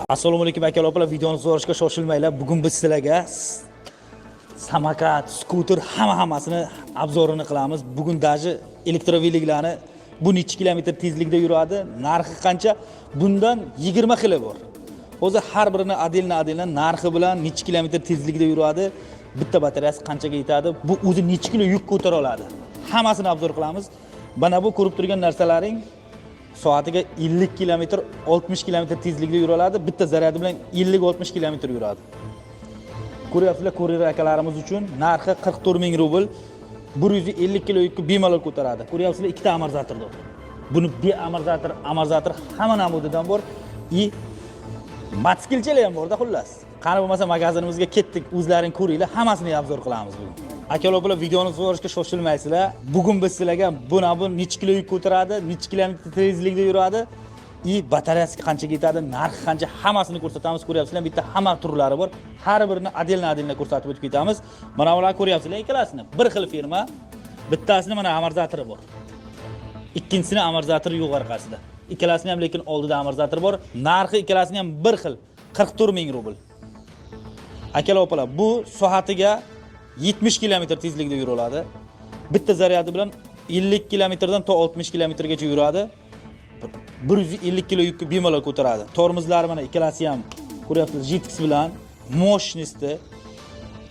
Assalomu alaykum aka opalar, videoni so'rashga shoshilmanglar. Bugun biz sizlarga samokat, skuter hammasini obzorini qilamiz. Bugun daji elektromobillarni bu necha kilometr tezlikda yuradi, narxi qancha? Bundan 20 xili bor. O'zi har birini adilna narxi bilan necha kilometr tezlikda yuradi, bitta batareyasi qanchaga yetadi, bu o'zi necha kilo yuk ko'tara oladi. Hammasini obzor qilamiz. Mana bu ko'rib turgan narsalaring soatiga 50 km, 60 km tezlikda yura oladi. Bitta zaryadi bilan 50-60 km yuradi. Ko'ryapsizlar, ko'rier akalarimiz uchun narxi 44 ming rubl. 150 kilo yukni bemalol ko'taradi. Ko'ryapsizlar, ikkita amorzatorda. Buni amorzator hamma namudidan bor. Matskilchalar ham borda xullas. Qani bo'lmasa magazinimizga ketdik, o'zlaring ko'ringlar, hammasini obzor qilamiz bugun. Akalar, videoni so'rashga shoshilmaysizlar. Bugun biz sizlarga bu necha kilo yuk ko'taradi, necha kilometr tezlikda yuradi, batareyasi qanchaga yetadi, narxi qancha, hammasini ko'rsatamiz. Ko'ryapsizlar, bitta hamma turlari bor. Har birini adilna ko'rsatib o'tib ketamiz. Mana bularni ko'ryapsizlar, ikkalasini bir xil firma. Bittasini mana amorzatori bor. Ikkinchisini amorzatori yo'q orqasida. Ikkalasini ham lekin oldida amorzator bor. Narxi ikkalasini ham bir xil, 44 ming rubl. Akalar opalar, bu soatiga 70 km tezlikda yura oladi. Bitta zaryadi bilan 50 km dan to 60 km gacha yuradi. 150 kilo yukni bemalol ko'taradi. Tormozlari mana ikkalasi ham ko'ryapsizlar, GTX bilan mощности.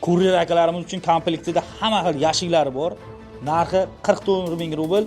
Ko'rier akalarimiz uchun komplektida hamma xil yashiklari bor. Narxi 44 ming rubl.